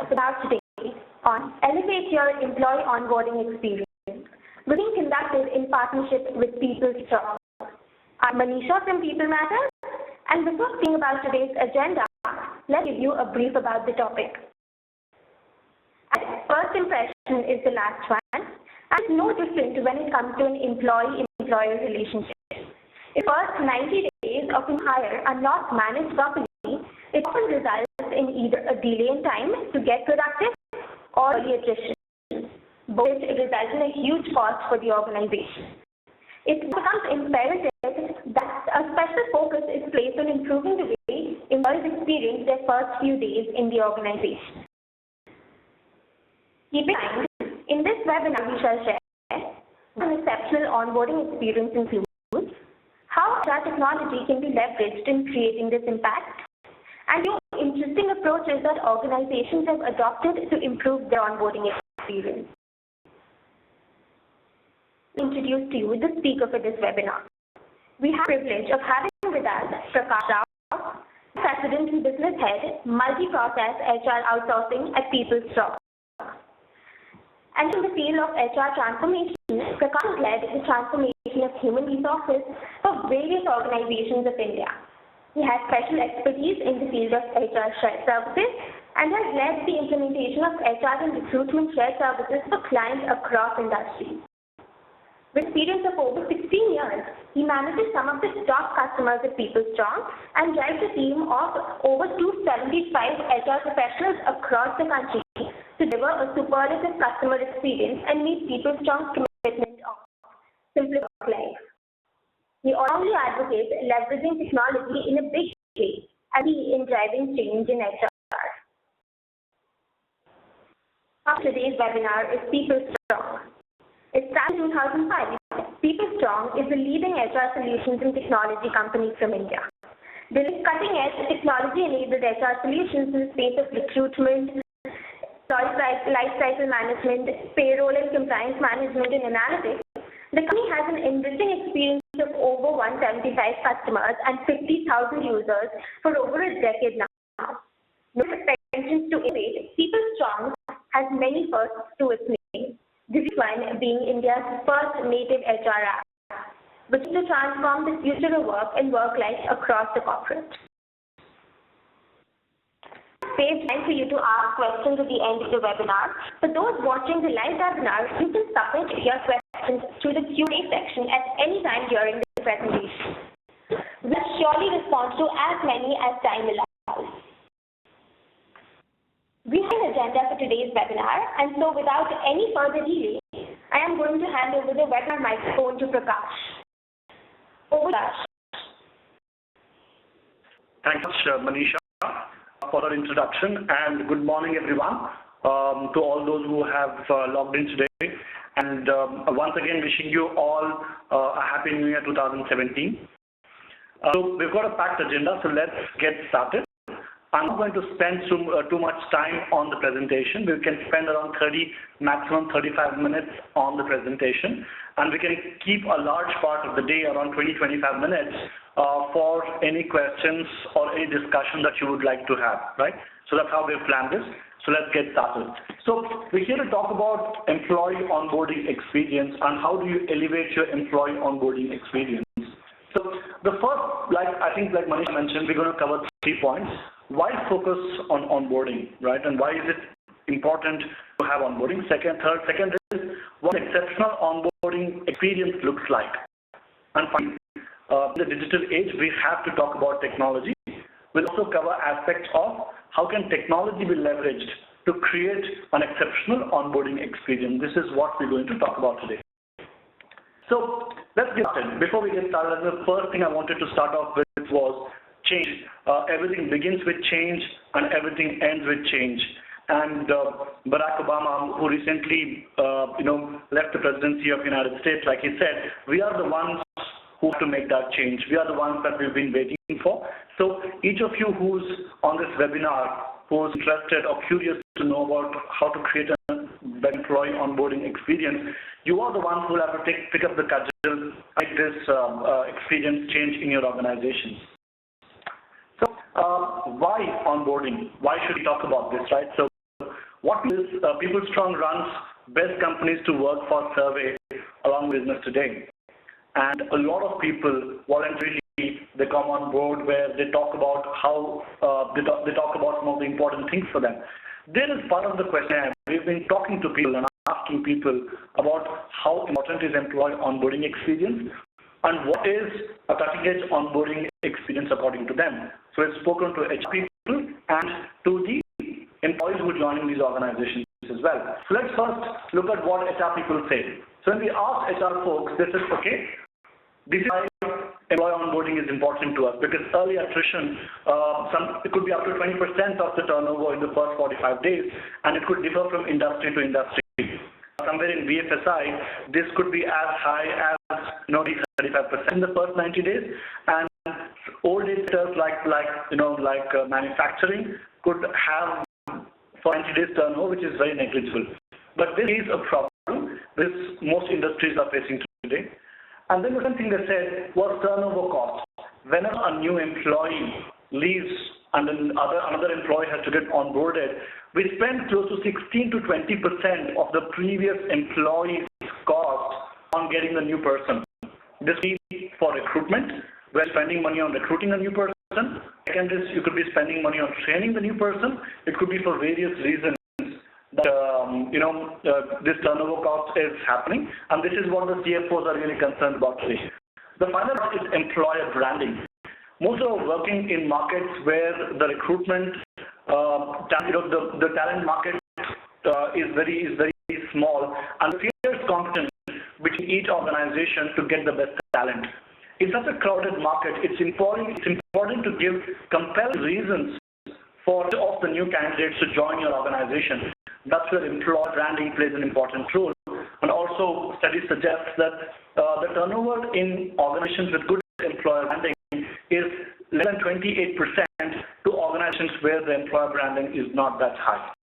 webinar today on Elevate Your Employee Onboarding Experience, being conducted in partnership with PeopleStrong. I'm Manisha from People Matters, and before speaking about today's agenda, let's give you a brief about the topic. As first impression is the last one, and it's no different when it comes to an employee-employer relationship. If first 90 days of a hire are not managed properly, it often results in either a delay in time to get productive or early attrition, both result in a huge cost for the organization. It becomes imperative that a special focus is placed on improving the way employees experience their first few days in the organization. Keep in mind, in this webinar we shall share an exceptional onboarding experience includes how HR technology can be leveraged in creating this impact, and new interesting approaches that organizations have adopted to improve their onboarding experience. Introduce to you the speaker for this webinar. We have the privilege of having with us Prakash Rao, President and Business Head, Multi-Process HR Outsourcing at PeopleStrong. And in the field of HR transformation, Prakash has led the transformation of human resources for various organizations of India. He has special expertise in the field of HR shared services and has led the implementation of HR and recruitment shared services for clients across industries. With experience of over 16 years, he manages some of the top customers at PeopleStrong and drives a team of over 275 HR professionals across the country to deliver a superlative customer experience and meet PeopleStrong's commitment of simple work life. He also advocates leveraging technology in a big way and in driving change in HR. Today's webinar is PeopleStrong. It started in 2005. PeopleStrong is the leading HR solutions and technology company from India. They are cutting-edge technology-enabled HR solutions in the space of recruitment, lifecycle management, payroll and compliance management, and analytics. The company has an enriching experience of over 175 customers and 50,000 users for over a decade now. With extensions to innovate, PeopleStrong has many firsts to its name. This one being India's first native HR app, which is to transform the future of work and work life across the corporate. Save time for you to ask questions at the end of the webinar. For those watching the live webinar, you can submit your questions through the Q&A section at any time during the presentation. We'll surely respond to as many as time allows. We have an agenda for today's webinar, and so without any further delay, I am going to hand over the webinar microphone to Prakash. Over to Prakash. Thanks, Manisha, for our introduction, and good morning, everyone, to all those who have logged in today. And once again, wishing you all a Happy New Year 2017. So we've got a packed agenda, so let's get started. I'm not going to spend too much time on the presentation. We can spend around 30, maximum 35 minutes on the presentation, and we can keep a large part of the day, around 20-25 minutes, for any questions or any discussion that you would like to have, right? So that's how we've planned this. So let's get started. So we're here to talk about employee onboarding experience and how do you elevate your employee onboarding experience. So the first, I think like Manish mentioned, we're going to cover 3 points. Why focus on onboarding, right? And why is it important to have onboarding? Second is what exceptional onboarding experience looks like. And finally, in the digital age, we have to talk about technology. We'll also cover aspects of how can technology be leveraged to create an exceptional onboarding experience. This is what we're going to talk about today. So let's get started. Before we get started, the first thing I wanted to start off with was change. Everything begins with change and everything ends with change. And Barack Obama, who recently left the presidency of the United States, like he said, we are the ones who have to make that change. We are the ones that we've been waiting for. So each of you who's on this webinar, who's interested or curious to know about how to create a better employee onboarding experience, you are the ones who will have to pick up the cudgel, make this experience change in your organization. So why onboarding? Why should we talk about this, right? So What is People Strong runs best companies to work for survey along business today. And a lot of people voluntarily they come on board where they talk about how they talk about some of the important things for them. There is part of the question we've been talking to people and asking people about how important is employee onboarding experience and what is a cutting-edge onboarding experience according to them. So we've spoken to HR people and to the employees who are joining these organizations as well. So let's first look at what HR people say. So when we ask HR folks, they said, okay, this is why employee onboarding is important to us because early attrition, it could be up to 20% of the turnover in the first 45 days, and it could differ from industry to industry. Somewhere in BFSI, this could be as high as 35% in the first 90 days, and old sectors like manufacturing could have 90 days turnover, which is very negligible. But this is a problem which most industries are facing today. And then the second thing they said was turnover cost. Whenever a new employee leaves and then another employee has to get onboarded, we spend close to 16 to 20% of the previous employee's cost on getting the new person. This is for recruitment. We're spending money on recruiting a new person. Second is you could be spending money on training the new person. It could be for various reasons that this turnover cost is happening, and this is what the CFOs are really concerned about today. The final part is employer branding. Most are working in markets where the recruitment, the talent market is very small, and the fierce competition between each organization to get the best talent. In such a crowded market, it's important to give compelling reasons for of the new candidates to join your organization. That's where employer branding plays an important role. And also, studies suggest that the turnover in organizations with good employer branding is less than 28% to organizations where the employer branding is not that high.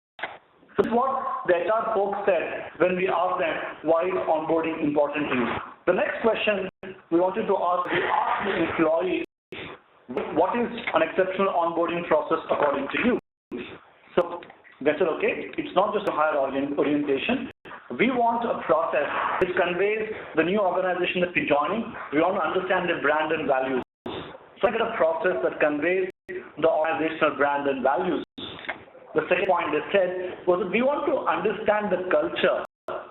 So this is what the HR folks said when we asked them why is onboarding important to you. The next question we wanted to ask, the employees, what is an exceptional onboarding process according to you? So they said, okay, it's not just a higher orientation. We want a process which conveys the new organization that we're joining. We want to understand the brand and values. So I get a process that conveys the organizational brand and values. The second point they said was that we want to understand the culture,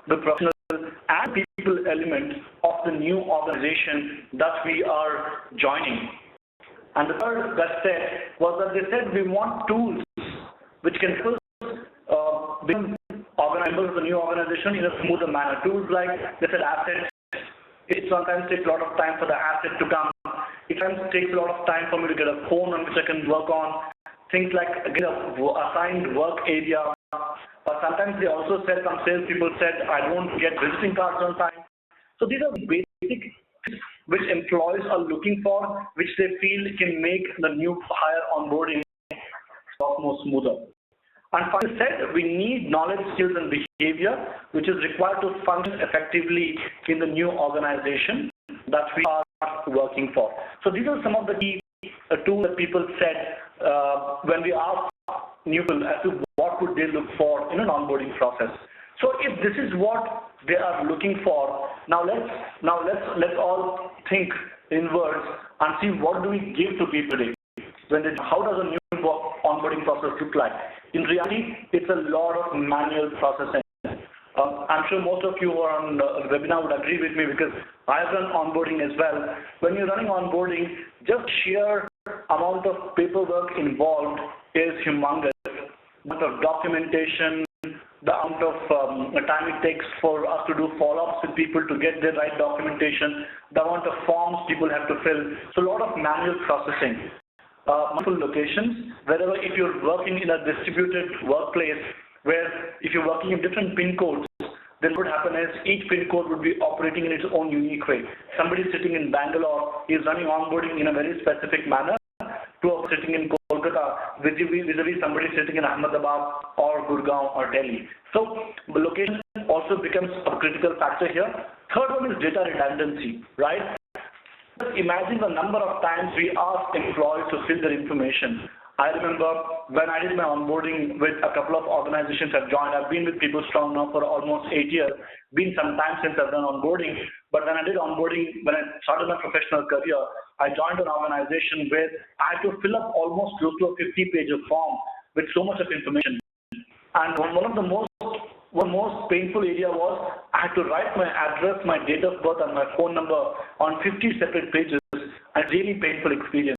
the professional and people element of the new organization that we are joining. And the third that said was that they said we want tools which can help become members of the new organization in a smoother manner. Tools like, they said, assets. It sometimes takes a lot of time for the asset to come. It sometimes takes a lot of time for me to get a phone on which I can work on. Things like get a assigned work area. Sometimes they also said, some salespeople said, I don't get visiting cards on time. So these are basic which employees are looking for, which they feel can make the new hire onboarding a lot more smoother. And finally said, we need knowledge, skills, and behavior, which is required to function effectively in the new organization that we are working for. So these are some of the key tools that people said when we asked new people as to what would they look for in an onboarding process. So if this is what they are looking for, now let's all think inwards and see what do we give to people today. How does a new onboarding process look like? In reality, it's a lot of manual processing. I'm sure most of you who are on the webinar would agree with me because I've done onboarding as well. When you're running onboarding, just sheer amount of paperwork involved is humongous. The amount of documentation, the amount of time it takes for us to do follow-ups with people to get the right documentation, the amount of forms people have to fill. So a lot of manual processing. Multiple locations, wherever if you're working in a distributed workplace where if you're working in different PIN codes, then what would happen is each PIN code would be operating in its own unique way. Somebody sitting in Bangalore is running onboarding in a very specific manner to a sitting in Kolkata, vis-a-vis somebody sitting in Ahmedabad or Gurgaon or Delhi. So the location also becomes a critical factor here. Third one is data redundancy, right? Imagine the number of times we ask employees to fill their information, I remember when I did my onboarding with a couple of organizations I've joined. I've been with People Strong now for almost 8 years. Been some time since I've done onboarding. But when I did onboarding, when I started my professional career, I joined an organization where I had to fill up almost close to a 50-page form with so much of information. And one of the most painful area was I had to write my address, my date of birth, and my phone number on 50 separate pages. A really painful experience.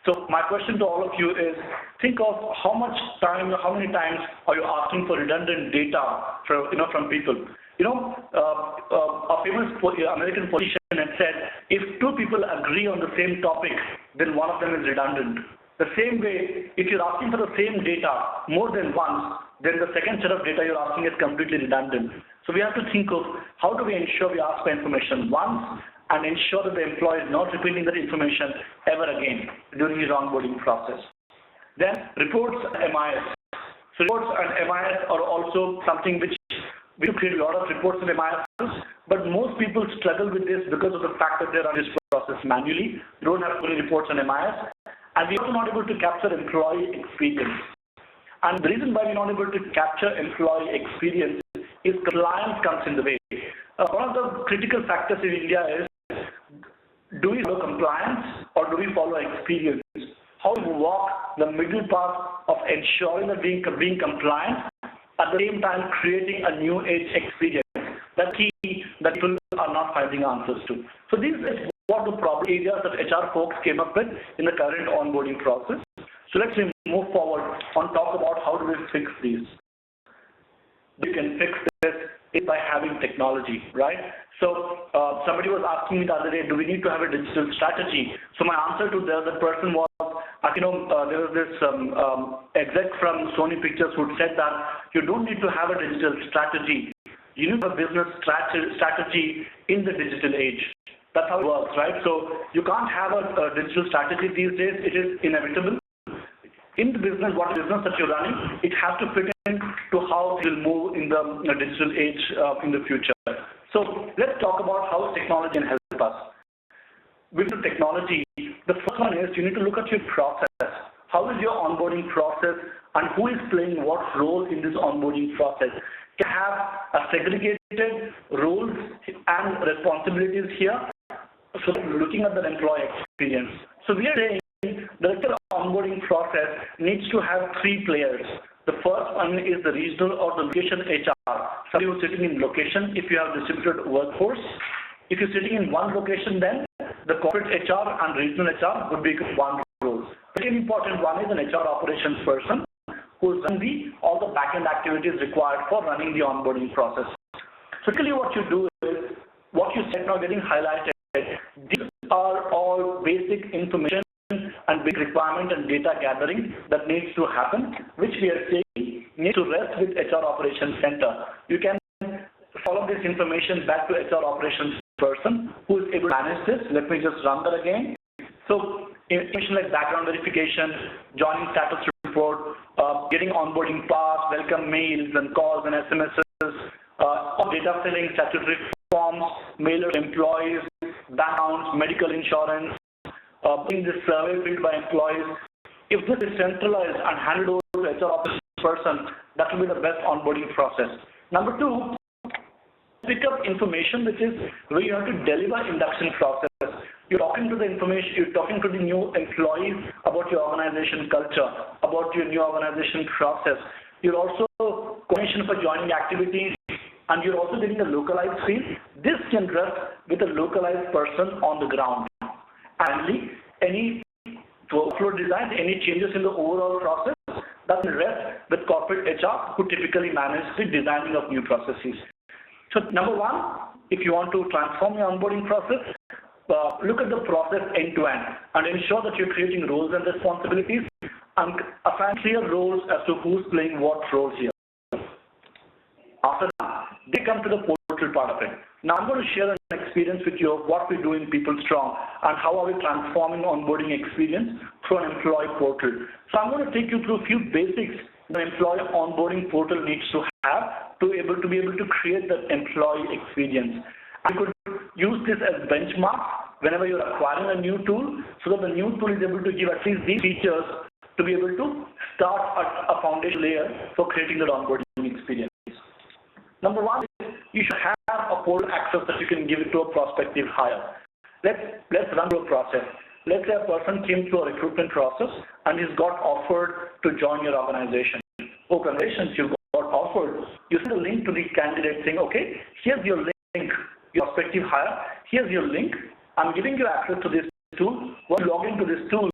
So my question to all of you is, think of how much time, how many times are you asking for redundant data from people? A famous American politician had said, if two people agree on the same topic, then one of them is redundant. The same way, if you're asking for the same data more than once, then the second set of data you're asking is completely redundant. So we have to think of how do we ensure we ask for information once and ensure that the employee is not repeating that information ever again during his onboarding process. Then reports and MIS. So reports and MIS are also something which we create a lot of reports and MIS, but most people struggle with this because of the fact that they run this process manually. They don't have fully reports and MIS, and we're also not able to capture employee experience. And the reason why we're not able to capture employee experience is compliance comes in the way. One of the critical factors in India is, do we follow compliance or do we follow experience? How do we walk the middle path of ensuring that being compliant, at the same time creating a new age experience? That's key that people are not finding answers to. So these are what the problem areas that HR folks came up with in the current onboarding process. So let's move forward and talk about how do we fix these. You can fix this by having technology, right? So somebody was asking me the other day, do we need to have a digital strategy? So my answer to the other person was, there was this exec from Sony Pictures who said that you don't need to have a digital strategy. You need a business strategy in the digital age. That's how it works, right? So you can't have a digital strategy these days. It is inevitable. In the business, what business that you're running, it has to fit into how it will move in the digital age in the future. So let's talk about how technology can help us. With the technology, the first one is you need to look at your process. How is your onboarding process and who is playing what role in this onboarding process? You have a segregated roles and responsibilities here. So looking at the employee experience. So we are saying the onboarding process needs to have three players. The first one is the regional or the location HR. Somebody who's sitting in location if you have distributed workforce. If you're sitting in one location, then the corporate HR and regional HR would be one role. The second important one is an HR operations person who's running all the back-end activities required for running the onboarding process. So typically what you do is, what you said now getting highlighted, these are all basic information and big requirement and data gathering that needs to happen, which we are saying needs to rest with HR Operations Center. You can follow this information back to HR Operations person who is able to manage this. Let me just run that again. So information like background verification, joining status report, getting onboarding pass, welcome mails and calls and SMSs, data filling, statutory forms, mailers, employees, backgrounds, medical insurance, being this survey filled by employees. If this is centralized and handed over to HR office person, that will be the best onboarding process. Number two, pick up information which is where you have to deliver induction process. You're talking to the information, you're talking to the new employees about your organization culture, about your new organization process. You're also coordination for joining activities, and you're also getting a localized feel. This can rest with a localized person on the ground. And any workflow design, any changes in the overall process, that will rest with corporate HR who typically manage the designing of new processes. So number one, if you want to transform your onboarding process, look at the process end to end and ensure that you're creating roles and responsibilities and assign clear roles as to who's playing what roles here. After that, they come to the portal part of it. Now I'm going to share an experience with you of what we do in People Strong and how are we transforming onboarding experience through an employee portal. So I'm going to take you through a few basics the employee onboarding portal needs to have to be able to create that employee experience. And you could use this as benchmark whenever you're acquiring a new tool, so that the new tool is able to give at least these features to be able to start a foundation layer for creating that onboarding experience. Number one is you should have a portal access that you can give it to a prospective hire. Let's run through a process. Let's say a person came through a recruitment process and he's got offered to join your organization. Oh, congratulations, you got offered. You send a link to the candidate saying, okay, here's your link, your prospective hire, here's your link. I'm giving you access to this tool. Once you log into this tool,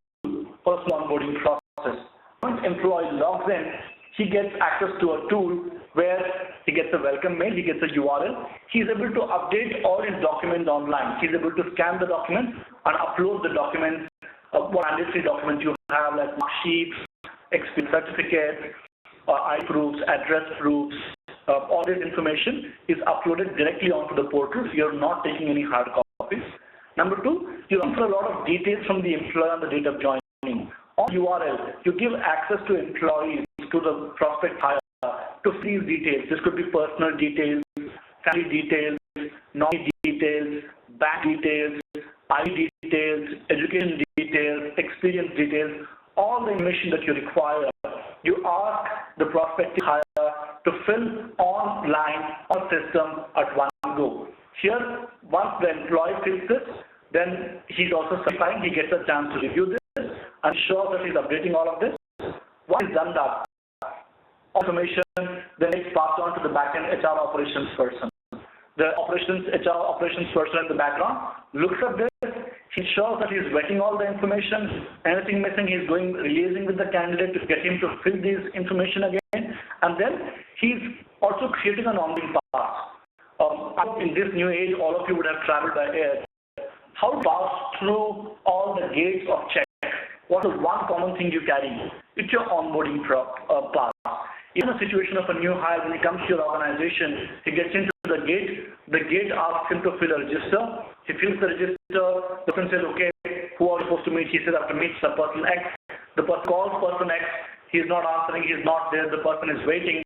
personal onboarding process. Once employee logs in, he gets access to a tool where he gets a welcome mail, he gets a URL. He's able to update all his documents online. He's able to scan the documents and upload the documents, what mandatory documents you have, like mark sheets, experience certificates, ID proofs, address proofs. All this information is uploaded directly onto the portal, so you're not taking any hard copies. Number two, you enter a lot of details from the employer on the date of joining. On URL, you give access to employees, to the prospect hire, to these details. This could be personal details, family details, nominee details, bank details, ID details, education details, experience details, all the information that you require. You ask the prospective hire to fill online on system at one go. Here, once the employee fills this, then he's also certifying, he gets a chance to review this and ensure that he's updating all of this. Once he's done that, information then it's passed on to the backend HR operations person. The HR operations person in the background looks at this, he ensures that he's vetting all the information, anything missing, he's liaising with the candidate to get him to fill this information again, and then he's also creating an onboarding pass. In this new age, all of you would have traveled by air. How to pass through all the gates of check? What is one common thing you carry? It's your onboarding pass. In a situation of a new hire, when he comes to your organization, he gets into the gate asks him to fill a register. He fills the register, the person says, okay, who are you supposed to meet? He says, I have to meet the person X. The person calls person X, he's not answering, he's not there, the person is waiting.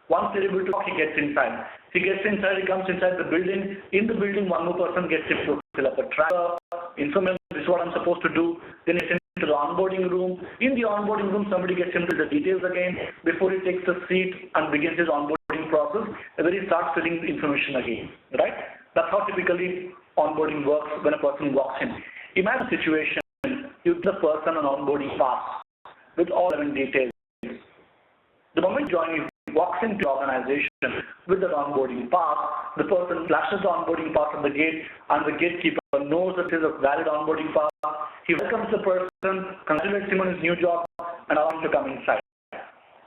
Once they're able to talk, he gets inside. He gets inside, he comes inside the building. In the building, one more person gets him to fill up a tracker, inform him, this is what I'm supposed to do. Then he sends him to the onboarding room. In the onboarding room, somebody gets him to the details again before he takes the seat and begins his onboarding process, and then he starts filling the information again, right? That's how typically onboarding works when a person walks in. Imagine a situation, you give the person an onboarding pass with all 11 details. The moment you join, he walks into the organization with the onboarding pass, the person flashes the onboarding pass at the gate, and the gatekeeper knows that it is a valid onboarding pass. He welcomes the person, congratulates him on his new job, and allows him to come inside.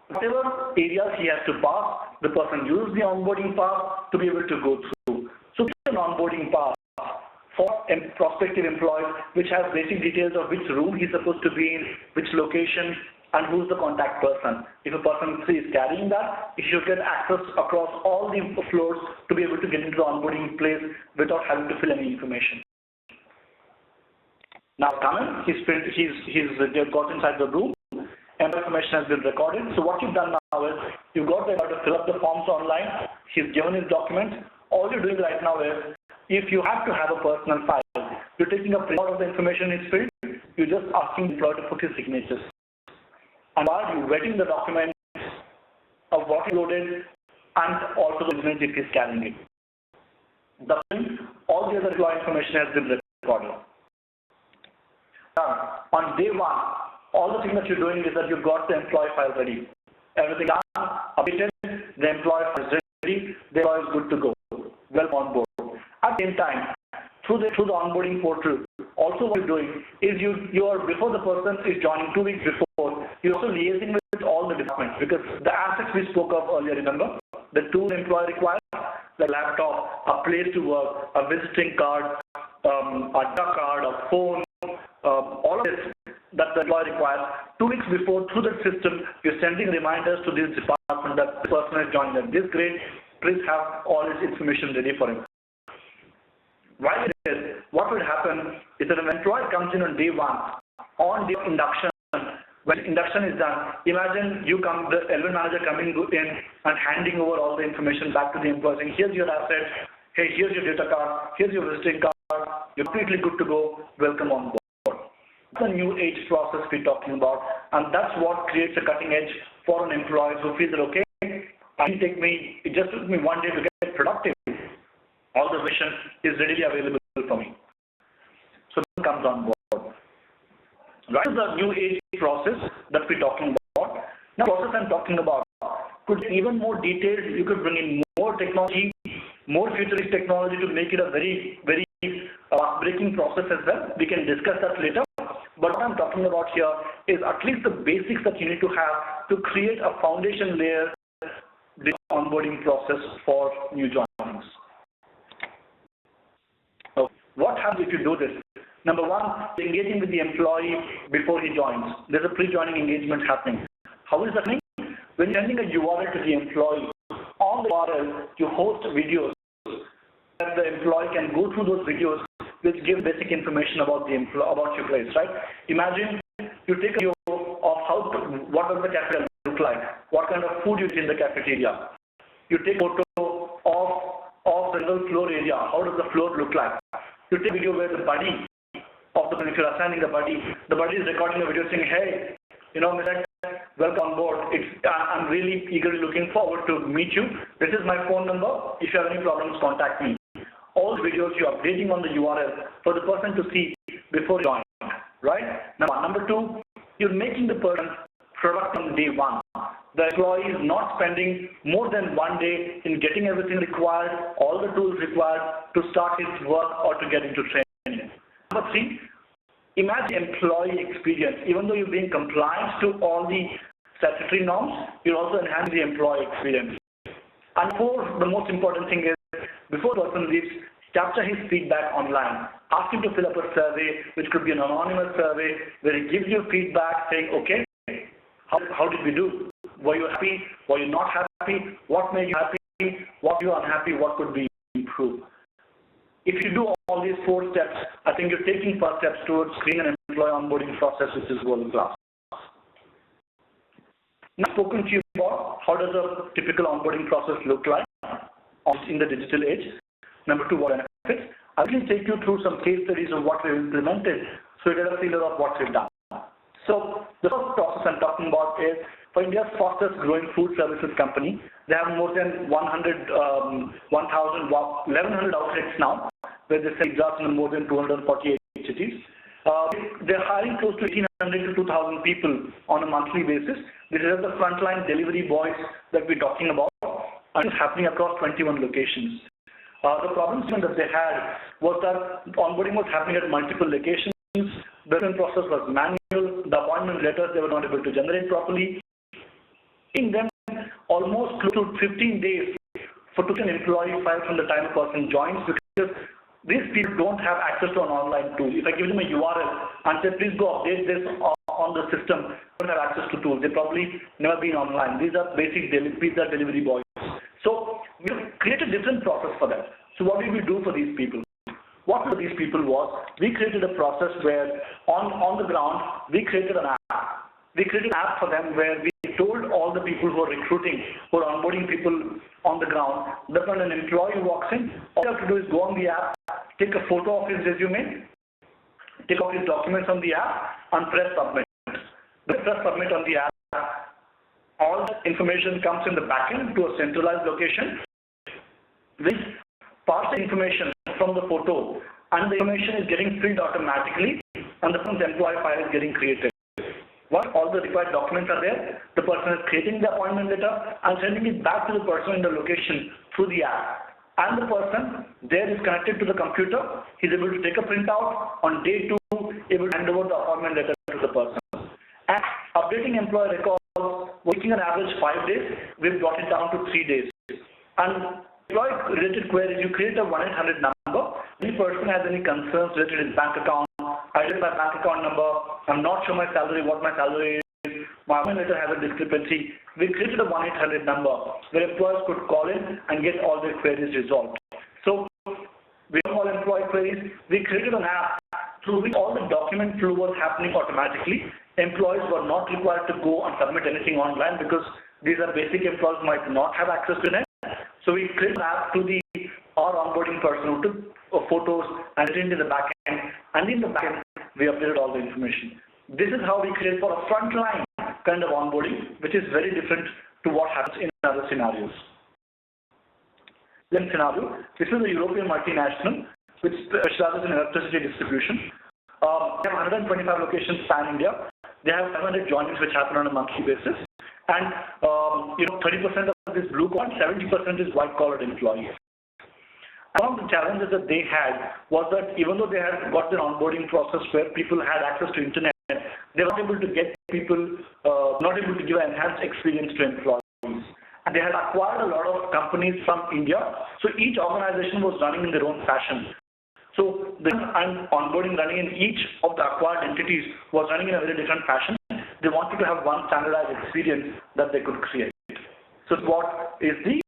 Whatever areas he has to pass, the person uses the onboarding pass to be able to go through. So it's an onboarding pass for prospective employees, which has basic details of which room he's supposed to be in, which location, and who's the contact person. If a person is carrying that, he should get access across all the floors to be able to get into the onboarding place without having to fill any information. Now come in, he's got inside the room, and information has been recorded. So what you've done now is, you've got the to fill up the forms online, he's given his documents. All you're doing right now is, if you have to have a personal file, you're taking a print out of the information he's filled, you're just asking the employer to put his signatures. And while you're vetting the documents of what he loaded and also the documents if he's carrying it. All the other employee information has been recorded. On day one, all the things that you're doing is that you've got the employee file ready. Everything done, updated, the employee file is ready, the employee is good to go, well on board. At the same time, through the onboarding portal, also what you're doing is you are, before the person is joining 2 weeks before, you're also liaising with all the departments, because the assets we spoke of earlier, remember? The tool employee requires, the laptop, a place to work, a visiting card, a duck card, a phone, all of this that the employee requires. 2 weeks before, through that system, you're sending reminders to this department that the person is joining them. This grade, please have all this information ready for him. While it is, what will happen is that an employee comes in on day one, on day of induction. When induction is done, imagine the L1 manager coming in and handing over all the information back to the employee, saying, here's your asset, hey, here's your data card, here's your visiting card, you're completely good to go, welcome on board. the new age process we're talking about, and that's what creates a cutting edge for an employee who feels that, okay, it just took me 1 day to get productive. All the vision is readily available for me. So that comes on board. Right, the new age process that we're talking about. Now, the process I'm talking about could be even more detailed. You could bring in more technology, more futuristic technology to make it a very, very breaking process as well. We can discuss that later. But what I'm talking about here is at least the basics that you need to have to create a foundation layer, the onboarding process for new joiners. So what happens if you do this? Number one, engaging with the employee before he joins. There's a pre-joining engagement happening. How is that happening? When you're sending a URL to the employee, on the URL, you host videos that the employee can go through those videos which give basic information about about your place, right? Imagine you take a video of what does the cafeteria look like, what kind of food you eat in the cafeteria. You take a photo of the little floor area, how does the floor look like. You take a video where the buddy of the, if you're assigning the buddy is recording a video saying, hey, Mr. welcome on board. I'm really eagerly looking forward to meet you. This is my phone number. If you have any problems, contact me. All the videos you're updating on the URL for the person to see before joining, right? Number two, you're making the person productive on day one. The employee is not spending more than 1 day in getting everything required, all the tools required to start his work or to get into training. Number three, imagine employee experience. Even though you're being compliant to all the statutory norms, you're also enhancing the employee experience. And four, the most important thing is, before the person leaves, capture his feedback online. Ask him to fill up a survey, which could be an anonymous survey, where he gives you feedback saying, okay, how did we do? Were you happy? Were you not happy? What made you happy? What you unhappy? What could be improved? If you do all these 4 steps, I think you're taking first steps towards creating an employee onboarding process which is world class. Now, I've spoken to you about how does a typical onboarding process look like in the digital age. Number 2, what benefits. I will take you through some case studies of what we've implemented so you get a feeler of what we've done. So the first process I'm talking about is for India's fastest growing food services company. They have more than 1,100 outlets now, where they sell pizzas in more than 248 cities. They're hiring close to 1,800 to 2,000 people on a monthly basis. This is the frontline delivery boys that we're talking about, and it's happening across 21 locations. The problem that they had was that onboarding was happening at multiple locations. The process was manual. The appointment letters they were not able to generate properly. In them, almost close to 15 days for an employee file from the time a person joins, because these people don't have access to an online tool. If I give them a URL and say, please go update this on the system, they don't have access to tools. They've probably never been online. These are basic pizza delivery boys. So we created a different process for them. So what did we do for these people? What for these people was, we created a process where on the ground, we created an app. We created an app for them where we told all the people who are recruiting, who are onboarding people on the ground, that when an employee walks in, all you have to do is go on the app, take a photo of his resume, take off his documents on the app, and press submit. Press submit on the app. All the information comes in the backend to a centralized location, which passes information from the photo, and the information is getting filled automatically, and the employee file is getting created. Once all the required documents are there, the person is creating the appointment letter and sending it back to the person in the location through the app. And the person there is connected to the computer. He's able to take a printout. On day 2, able to hand over the appointment letter to the person. And updating employee records, working on average 5 days, we've brought it down to 3 days. And employee-related queries, you create a 1-800 number. Any person has any concerns related to his bank account, I did my bank account number, I'm not sure my salary, what my salary is, my appointment letter has a discrepancy. We created a 1-800 number where employers could call in and get all their queries resolved. So we have all employee queries. We created an app through which all the document flow was happening automatically. Employees were not required to go and submit anything online because these are basic employees might not have access to it. So we created an app to our onboarding person who took photos and it into the backend. And in the backend, we updated all the information. This is how we create for a frontline kind of onboarding, which is very different to what happens in other scenarios. Then scenario, this is a European multinational which specializes in electricity distribution. They have 125 locations pan-India. They have 700 joinings which happen on a monthly basis. And 30% of this blue collar, 70% is white-collar employees. One of the challenges that they had was that even though they had got their onboarding process where people had access to internet, they were not able to get people, not able to give an enhanced experience to employees. And they had acquired a lot of companies from India, so each organization was running in their own fashion. So the onboarding running in each of the acquired entities was running in a very different fashion. They wanted to have one standardized experience that they could create. So what is the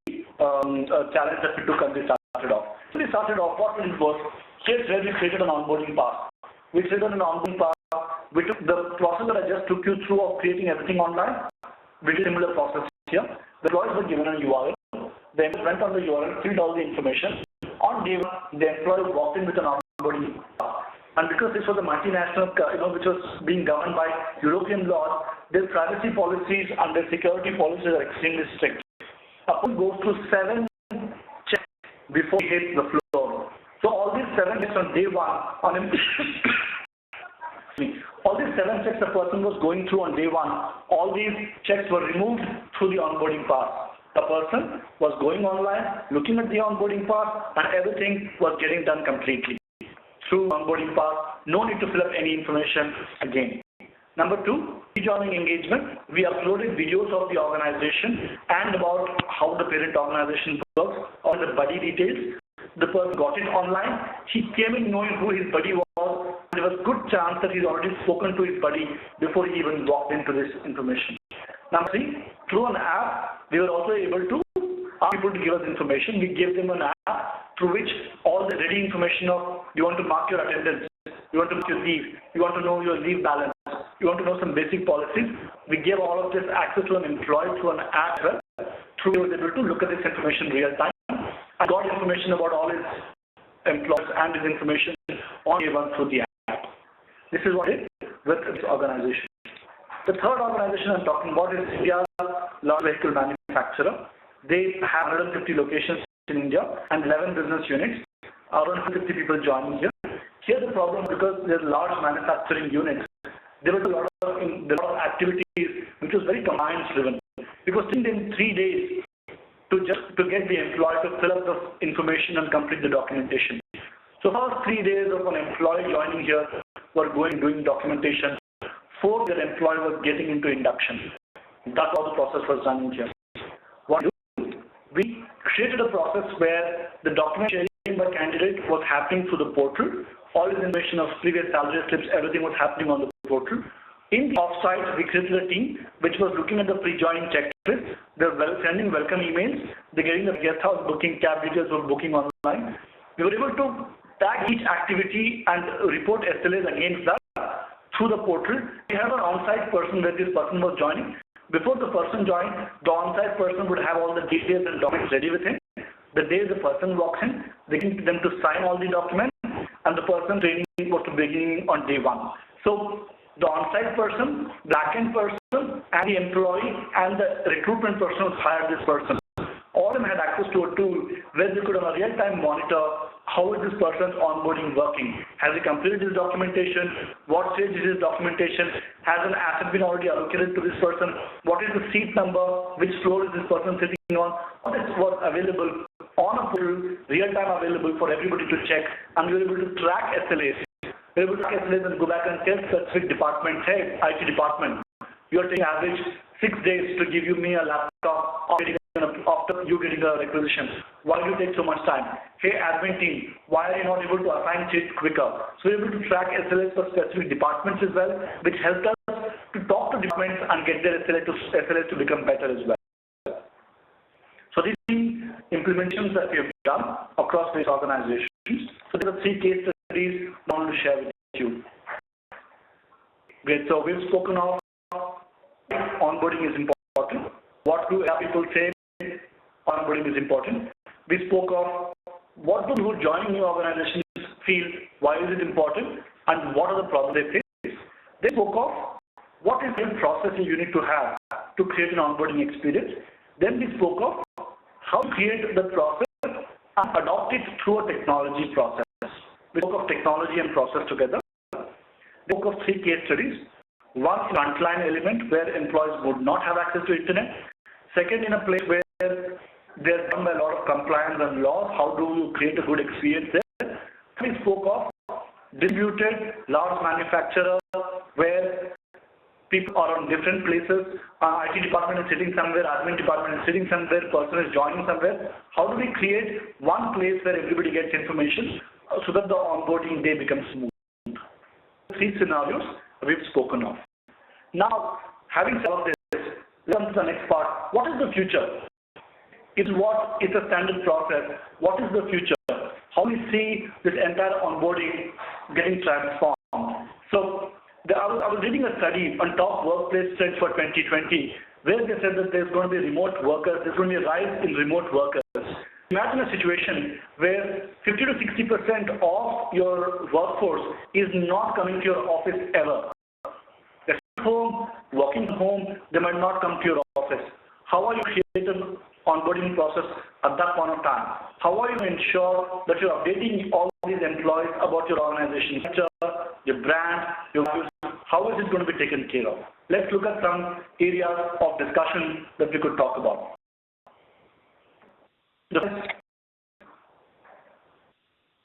challenge that we took and we started off? So we started off, what we did was, here's where we created an onboarding path. We created an onboarding path. We took the process that I just took you through of creating everything online. We did a similar process here. The employees were given a URL. They went on the URL, filled all the information. On day one, the employee walked in with an onboarding path. And because this was a multinational, which was being governed by European laws, their privacy policies and their security policies are extremely strict. A person goes through 7 checks before he hits the floor. So all these 7 checks on day one, all these 7 checks a person was going through on day one, all these checks were removed through the onboarding path. The person was going online, looking at the onboarding path, and everything was getting done completely. Through onboarding path, no need to fill up any information again. Number 2, rejoining engagement. We uploaded videos of the organization and about how the parent organization works, all the buddy details. The person got it online. He came in knowing who his buddy was. There was a good chance that he's already spoken to his buddy before he even walked into this information. Number 3, through an app, we were also able to ask people to give us information. We gave them an app through which all the ready information of you want to mark your attendance, you want to mark your leave, you want to know your leave balance, you want to know some basic policies. We gave all of this access to an employee through an app as well. Through he was able to look at this information real time and got information about all his employees and his information on day one through the app. This is what it is with this organization. The third organization I'm talking about is India's large vehicle manufacturer. They have 150 locations in India and 11 business units. Around 150 people joining here. Here the problem, because there's large manufacturing units, there was a lot of activities which was very compliance driven. Because in 3 days to get the employee to fill up the information and complete the documentation. So first 3 days of an employee joining here were doing documentation. 4 their employee was getting into induction. That's how the process was done in here. What we do? We created a process where the document sharing by candidate was happening through the portal. All his information of previous salary slips, everything was happening on the portal. In the offsite, we created a team which was looking at the pre-joining checklist. They were sending welcome emails. They're getting the guest house booking, cab details for booking online. We were able to tag each activity and report SLAs against that through the portal. We have an on-site person where this person was joining. Before the person joined, the on-site person would have all the details and documents ready with him. The day the person walks in, they need them to sign all the documents, and the person training was to begin on day one. So the on-site person, back-end person, and the employee and the recruitment person who hired this person, all of them had access to a tool where they could on a real-time monitor how is this person's onboarding working. Has he completed his documentation? What stage is his documentation? Has an asset been already allocated to this person? What is the seat number? Which floor is this person sitting on? All this was available on a portal, real-time available for everybody to check, and we were able to track SLAs. We were able to track SLAs and go back and tell specific department, hey, IT department, you are taking average 6 days to give me a laptop after you getting a requisition. Why do you take so much time? Hey, admin team, why are you not able to assign it quicker? So we're able to track SLAs for specific departments as well, which helped us to talk to departments and get their SLAs to become better as well. So these are the implementations that we have done across these organizations. So there are 3 case studies I want to share with you. Great. So we've spoken of onboarding is important. What do people say? Onboarding is important. We spoke of what do people joining new organizations feel, why is it important? and what are the problems they face. They spoke of what is the process you need to have to create an onboarding experience. Then we spoke of how to create the process and adopt it through a technology process. We spoke of technology and process together. We spoke of 3 case studies. One, frontline element where employees would not have access to internet. Second, in a place where there's done by a lot of compliance and laws, how do you create a good experience there? We spoke of distributed large manufacturer where people are on different places. IT department is sitting somewhere, admin department is sitting somewhere, person is joining somewhere. How do we create one place where everybody gets information so that the onboarding day becomes smooth? 3 scenarios we've spoken of. Now, having said all this, let's come to the next part. What is the future? It's a standard process. What is the future? How we see this entire onboarding getting transformed. So, I was reading a study on top workplace trends for 2020, where they said that there's going to be remote workers, there's going to be a rise in remote workers. Imagine a situation where 50 to 60% of your workforce is not coming to your office ever. They're home, working from home, they might not come to your office. How are you creating an onboarding process at that point of time? How are you to ensure that you're updating all these employees about your organization, your brand, your values? How is it going to be taken care of? Let's look at some areas of discussion that we could talk about.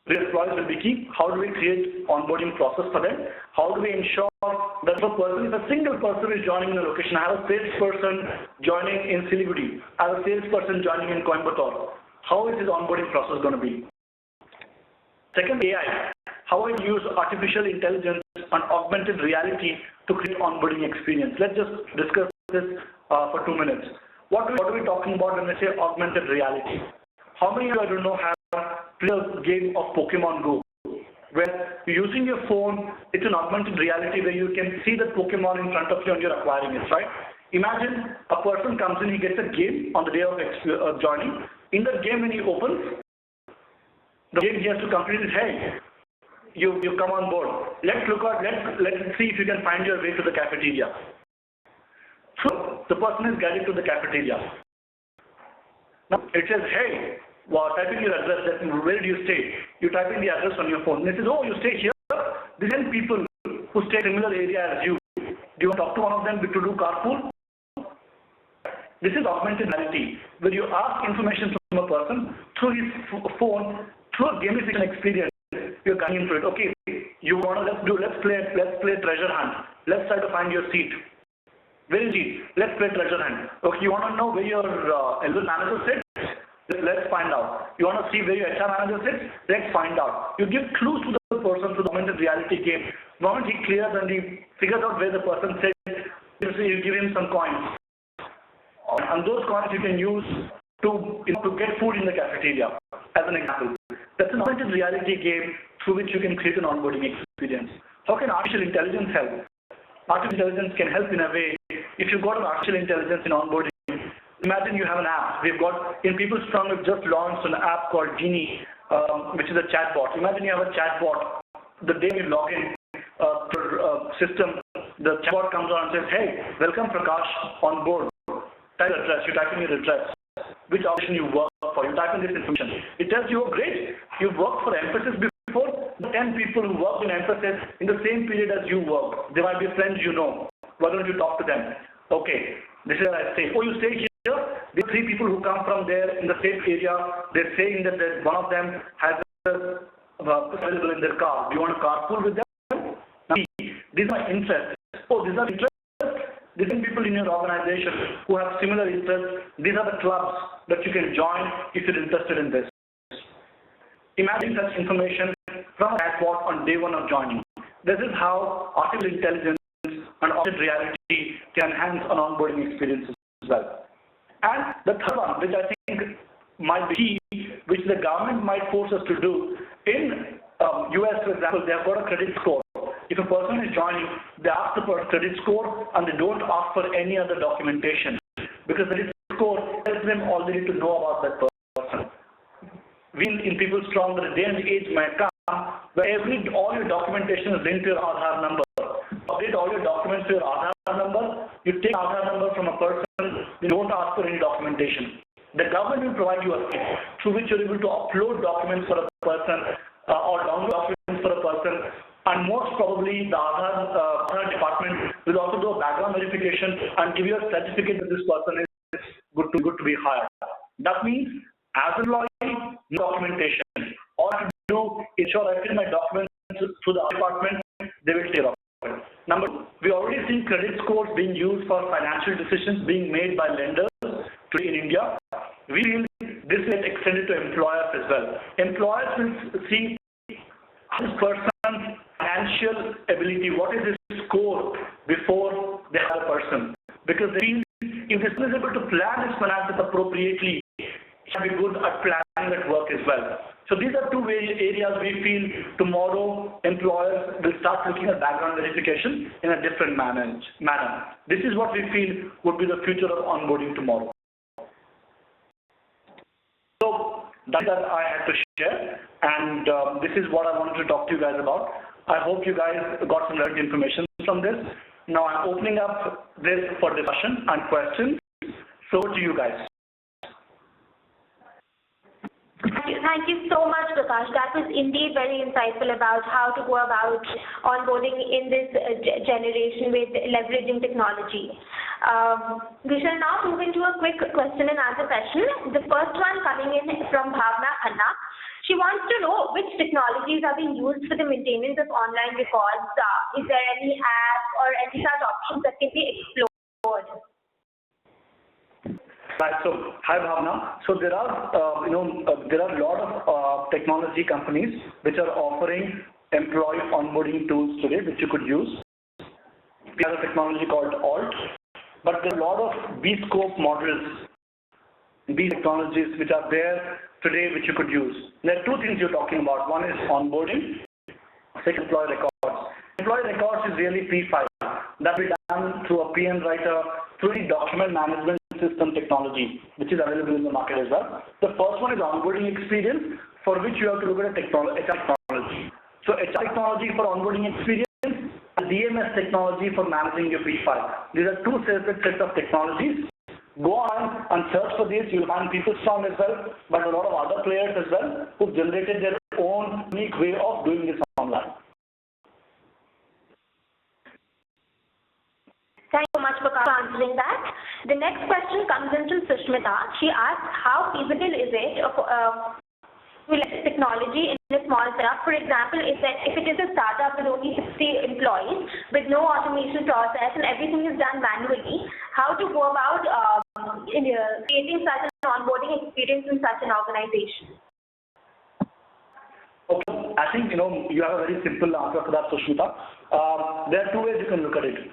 The employees will be key. How do we create onboarding process for them? How do we ensure that if a single person is joining in a location, I have a salesperson joining in Siliguri, I have a salesperson joining in Coimbatore. How is his onboarding process going to be? Second, AI. How I use artificial intelligence and augmented reality to create onboarding experience. Let's just discuss this for 2 minutes. What are we talking about when we say augmented reality? How many of you, I don't know, have played a game of Pokemon Go, where you're using your phone, it's an augmented reality where you can see the Pokemon in front of you and you're acquiring it, right? Imagine a person comes in, he gets a game on the day of joining. In that game, when he opens, the game he has to complete is, hey, you come on board. Let's see if you can find your way to the cafeteria. So the person is guided to the cafeteria. Now it says, hey, type in your address, where do you stay? You type in the address on your phone. And it says, oh, you stay here? These 10 people who stay in a similar area as you. Do you want to talk to one of them to do carpool? This is augmented reality, where you ask information from a person through his phone, through a gamification experience. You're coming into it. Okay, you want to let's play treasure hunt. Let's try to find your seat. Where is it? Let's play treasure hunt. Okay, you want to know where your elder manager sits? Let's find out. You want to see where your HR manager sits? Let's find out. You give clues to the person through the augmented reality game. The moment he clears and he figures out where the person sits, you give him some coins. And those coins you can use to get food in the cafeteria, as an example. That's an augmented reality game through which you can create an onboarding experience. How can artificial intelligence help? Artificial intelligence can help in a way. If you've got an artificial intelligence in onboarding, imagine you have an app. We've got, in PeopleStrong, we've just launched an app called Genie, which is a chatbot. Imagine you have a chatbot. The day you log in to system, the chatbot comes on and says, hey, welcome Prakash on board. Type your address. You type in your address. Which organization you work for. You type in this information. It tells you, oh great, you've worked for Emphasis before. The 10 people who worked in Emphasis in the same period as you work. They might be friends you know. Why don't you talk to them? Okay, this is what I say. Oh, you stay here? The 3 people who come from there in the same area, they're saying that one of them has available in their car. Do you want to carpool with them? Now, these are my interests. Oh, these are interests. These are people in your organization who have similar interests. These are the clubs that you can join if you're interested in this. Imagine such information from a chatbot on day 1 of joining. This is how artificial intelligence and augmented reality can enhance an onboarding experience as well. And the third one, which I think might be key, which the government might force us to do, in US, for example, they have got a credit score. If a person is joining, they ask the credit score and they don't ask for any other documentation, because the credit score tells them all they need to know about that person. We in PeopleStrong, the day and age might come where all your documentation is linked to your Aadhaar number. Update all your documents to your Aadhaar number. You take Aadhaar number from a person, you don't ask for any documentation. The government will provide you a site through which you're able to upload documents for a person or download documents for a person. And most probably the Aadhaar department will also do a background verification and give you a certificate that this person is good to be hired. That means as an employee, no documentation. All I have to do is ensure I fill my documents through the department, they will take care of it. Number two, we already see credit scores being used for financial decisions being made by lenders today in India. We feel this will get extended to employers as well. Employers will see this person's financial ability, what is his score before they hire a person. Because they feel if this person is able to plan his finances appropriately, he can be good at planning at work as well. So these are two areas we feel tomorrow employers will start looking at background verification in a different manner. This is what we feel would be the future of onboarding tomorrow. So that I had to share, and this is what I wanted to talk to you guys about. I hope you guys got some relevant information from this. Now I'm opening up this for discussion and questions. So to you guys. Thank you so much, Prakash. That was indeed very insightful about how to go about onboarding in this generation with leveraging technology. We shall now move into a quick question and answer session. The first one coming in from Bhavna Khanna. She wants to know which technologies are being used for the maintenance of online records. Is there any app or any such options that can be explored? Right. So, hi Bhavna. So there are, there are a lot of technology companies which are offering employee onboarding tools today, which you could use. We have a technology called Alt, but there are a lot of bespoke models, these technologies which are there today, which you could use. There are two things you're talking about. One is onboarding, second employee records. Employee records is really P5. That will be done through a PM writer, through the document management system technology, which is available in the market as well. The first one is onboarding experience, for which you have to look at a HR technology. So HR technology for onboarding experience and DMS technology for managing your P5. These are two separate sets of technologies. Go on and search for this. You'll find PeopleStrong as well, but a lot of other players as well who've generated their own unique way of doing this online. Thank you so much for answering that. The next question comes in from Sushmita. She asks, how feasible is it with technology in a small setup? For example, if it is a startup with only 60 employees, with no automation process and everything is done manually, how to go about creating such an onboarding experience in such an organization? Okay, I think you have a very simple answer for that, Sushmita. There are two ways you can look at it.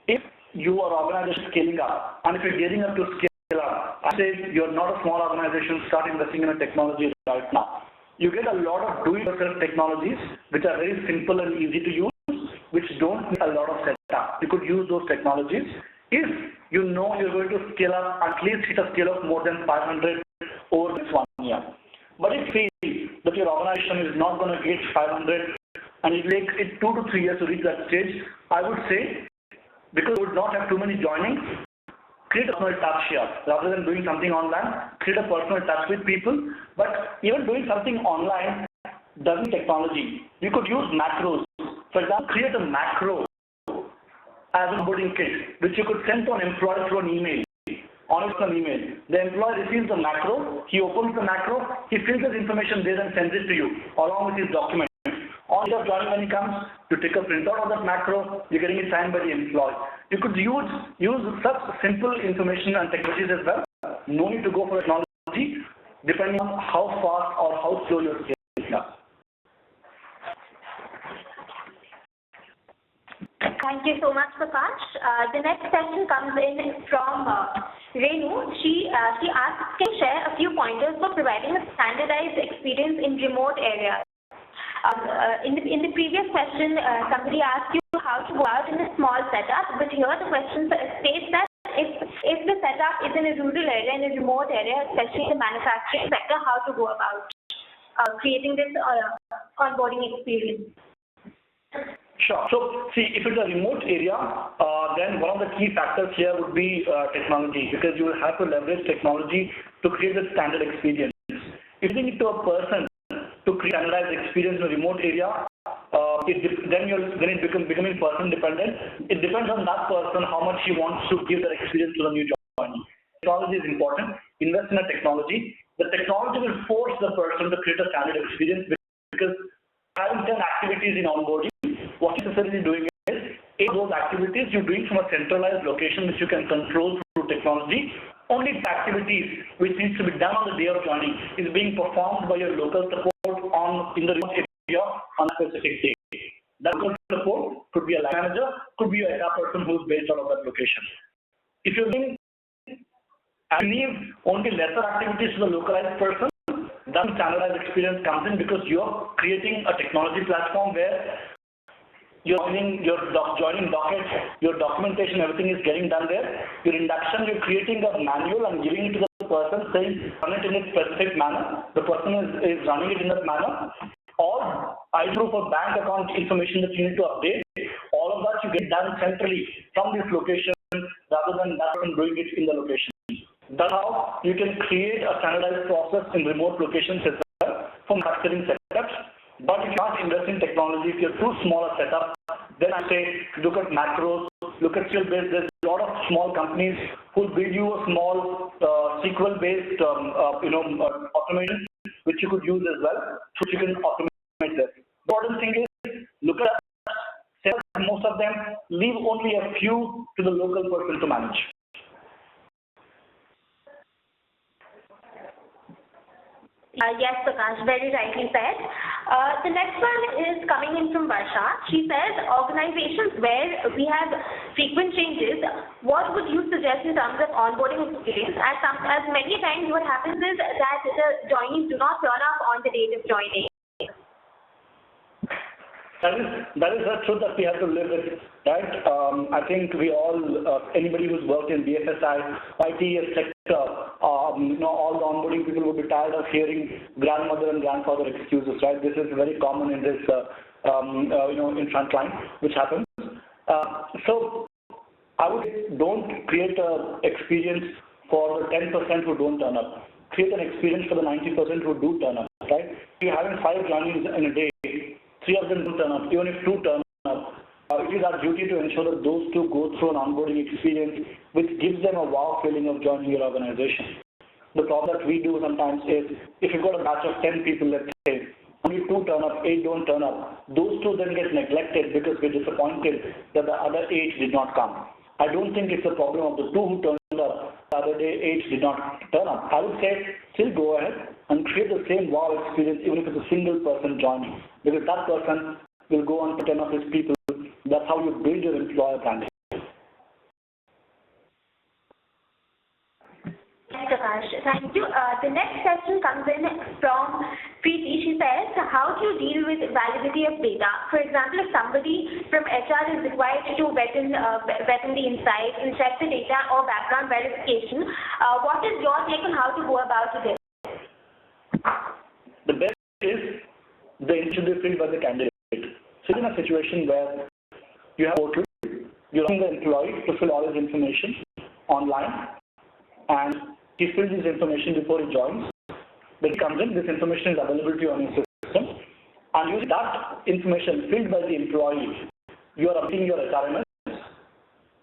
If your organization is scaling up, and if you're getting up to scale up, I say you're not a small organization, start investing in a technology right now. You get a lot of do-it-yourself technologies which are very simple and easy to use, which don't need a lot of setup. You could use those technologies if you know you're going to scale up, at least hit a scale of more than 500 over this 1 year. But if you feel that your organization is not going to reach 500 and it takes it 2 to 3 years to reach that stage, I would say, because you would not have too many joinings, create a personal touch here. Rather than doing something online, create a personal touch with people. But even doing something online doesn't technology. You could use macros. For example, create a macro as an onboarding kit, which you could send to an employee through an email. On an email. The employee receives the macro, he opens the macro, he fills his information there and sends it to you, along with his document. On your joining when he comes, you take a printout of that macro, you're getting it signed by the employee. You could use such simple information and technologies as well. No need to go for technology, depending on how fast or how slow you're scaling up. Thank you so much, Prakash. The next question comes in from Renu. She asks, can you share a few pointers for providing a standardized experience in remote areas? In the previous question, somebody asked you how to go out in a small setup, but here the question states that if the setup is in a rural area, in a remote area, especially the manufacturing sector, how to go about creating this onboarding experience? Sure. So see, if it's a remote area, then one of the key factors here would be technology, because you will have to leverage technology to create a standard experience. If you need to a person to create standardized experience in a remote area, then it becomes becoming person dependent. It depends on that person how much he wants to give that experience to the new joinee. Technology is important. Invest in a technology. The technology will force the person to create a standard experience, because having 10 activities in onboarding, what you're necessarily doing is, those activities you're doing from a centralized location which you can control through technology. Only the activities which needs to be done on the day of joining is being performed by your local support in the remote area on a specific day. That local support could be a line manager, could be a HR person who's based out of that location. If you're doing leave only lesser activities to the localized person, then standardized experience comes in, because you're creating a technology platform where you're joining docket, your documentation, everything is getting done there. Your induction, you're creating a manual and giving it to the person, saying run it in a specific manner. The person is running it in that manner. Or either proof of bank account information that you need to update, all of that you get done centrally from this location rather than that person doing it in the location. That's how you can create a standardized process in remote locations as well for manufacturing setups. But if you can't invest in technology, if you're too small a setup, then I say look at macros, look at skill-based. There's a lot of small companies who build you a small SQL-based automation which you could use as well, so you can automate this. The important thing is, look at most of them, leave only a few to the local person to manage. Yes, Prakash, very rightly said. The next one is coming in from Varsha. She says, organizations where we have frequent changes, what would you suggest in terms of onboarding experience? As many times what happens is that the joinees do not turn up on the date of joining. That is the truth that we have to live with, right? I think we all, anybody who's worked in BFSI, IT sector, all the onboarding people will be tired of hearing grandmother and grandfather excuses, right? This is very common in this, in frontline, which happens. So I would say, don't create an experience for the 10% who don't turn up. Create an experience for the 90% who do turn up, right? If you're having 5 joinees in a day, 3 of them do turn up, even if 2 turn up, it is our duty to ensure that those 2 go through an onboarding experience which gives them a wow feeling of joining your organization. The problem that we do sometimes is, if you've got a batch of 10 people, let's say, only 2 turn up, 8 don't turn up, those 2 then get neglected because we're disappointed that the other 8 did not come. I don't think it's a problem of the 2 who turned up, the other day 8 did not turn up. I would say still go ahead and create the same wow experience even if it's a single person joining, because that person will go on to 10 of his people. That's how you build your employer branding. Prakash, thank you. The next question comes in from Preeti. She says, how do you deal with validity of data? For example, if somebody from HR is required to vet in the insight, inspect the data or background verification, what is your take on how to go about this? The best is the it should be filled by the candidate. So in a situation where you have a portal, you're asking the employee to fill all his information online, and he fills his information before he joins. When he comes in, this information is available to you on your system, and using that information filled by the employee, you are updating your SRMS,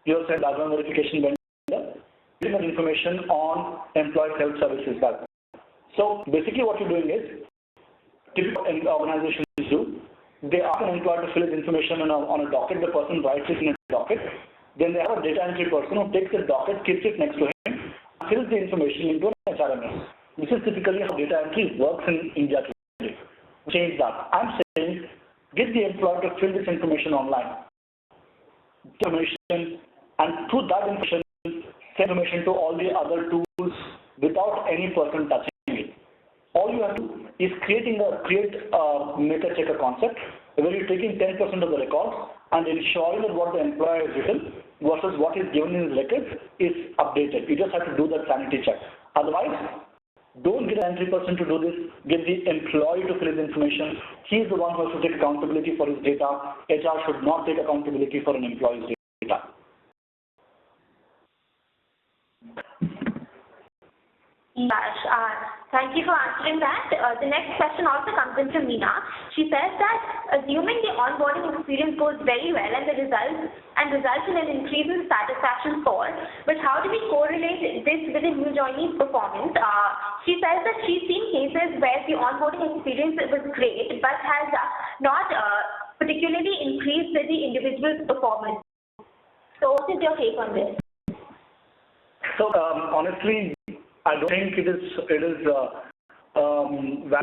your background verification vendor, using that information on employee self-service as well. So basically what you're doing is, typical organizations do, they ask an employer to fill his information on a docket, the person writes it in a docket, then they have a data entry person who takes the docket, keeps it next to him, fills the information into an HRMS. This is typically how data entry works in India today. Change that. I'm saying, get the employer to fill this information online. And through that information, send information to all the other tools without any person touching it. All you have to do is make a checker concept where you're taking 10% of the records and ensuring that what the employer has written versus what is given in his records is updated. You just have to do that sanity check. Otherwise, Don't get an entry person to do this. Get the employee to fill his information. He's the one who has to take accountability for his data. HR should not take accountability for an employee's data. Yash, thank you for answering that. The next question also comes in from Meena. She says that assuming the onboarding experience goes very well and results in an increase in satisfaction score, but how do we correlate this with the new joinee's performance? She says that she's seen cases where the onboarding experience was great but has not particularly increased the individual's performance. So what is your take on this? So honestly, I don't think it is valid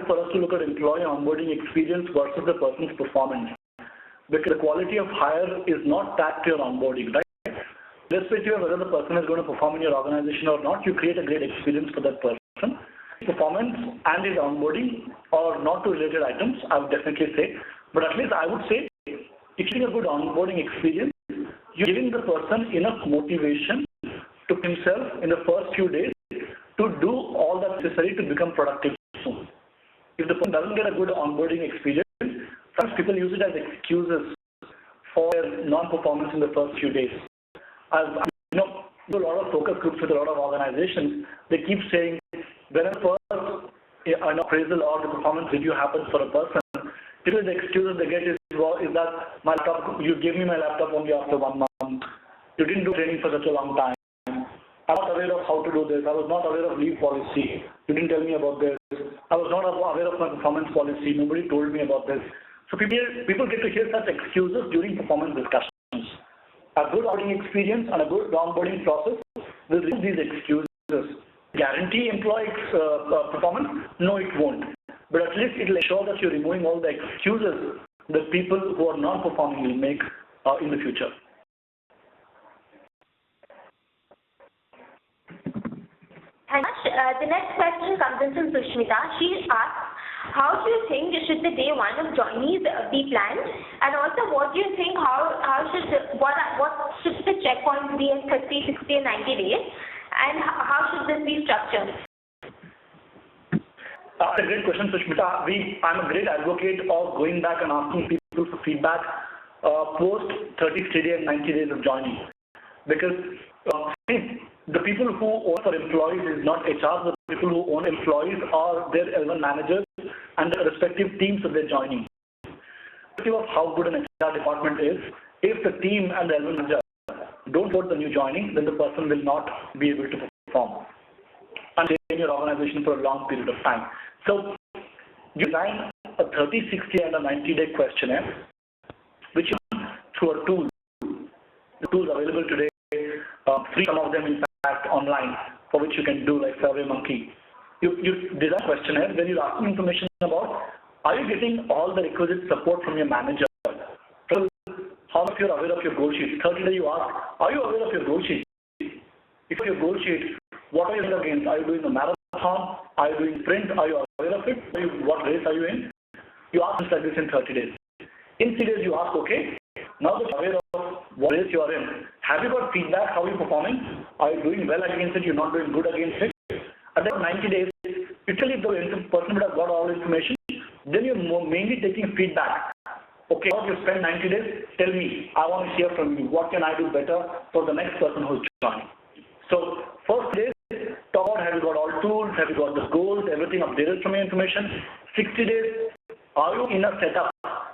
for us to look at employee onboarding experience versus the person's performance, because the quality of hire is not tagged to your onboarding, right? Irrespective of whether the person is going to perform in your organization or not, you create a great experience for that person. Performance and his onboarding are not two related items, I would definitely say, but at least I would say if you have a good onboarding experience, you're giving the person enough motivation to himself in the first few days to do all that's necessary to become productive soon. If the person doesn't get a good onboarding experience, sometimes people use it as excuses for non-performance in the first few days. As you know, a lot of focus groups with a lot of organizations, they keep saying whenever an appraisal or the performance review happens for a person, typically the excuses they get is that my laptop, you gave me my laptop only after 1 month, you didn't do training for such a long time, I'm not aware of how to do this. I was not aware of leave policy. You didn't tell me about this. I was not aware of my performance policy. Nobody told me about this. So people get to hear such excuses during performance discussions. A good onboarding experience and a good onboarding process will remove these excuses. Guarantee employee performance? No, it won't. But at least it will ensure that you're removing all the excuses that people who are non-performing will make in the future. The next question comes in from Sushmita. She asks, how do you think should the day one of joinees be planned? And also, what do you think, what should the checkpoints be in 30, 60, and 90 days? And how should this be structured? That's a great question, Sushmita. I'm a great advocate of going back and asking people for feedback post 30, 60, and 90 days of joining. Because the people who own for employees is not HR, the people who own employees are their L1 managers and the respective teams that they're joining. Irrespective of how good an HR department is, if the team and the L1 manager don't support the new joining, then the person will not be able to perform and stay in your organization for a long period of time. So you design a 30, 60, and a 90-day questionnaire, which you run through a tool. The tools available today, free, some of them in fact online, for which you can do like SurveyMonkey. You design a questionnaire, then you're asking information about, are you getting all the requisite support from your manager? So, how much you're aware of your goal sheet? 30 days you ask, are you aware of your goal sheet? If your goal sheet, what are you doing against? Are you doing a marathon? Are you doing sprint? Are you aware of it? What race are you in? You ask this like this in 30 days. In 3 days you ask, okay, now that you're aware of what race you are in, have you got feedback? How are you performing? Are you doing well against it? You're not doing good against it? At that 90 days, literally if the person would have got all the information, then you're mainly taking feedback. Okay, now you spend 90 days, tell me, I want to hear from you. What can I do better for the next person who's joining? So, first days, talk about have you got all tools, have you got the goals, everything updated from your information. 60 days, are you in a setup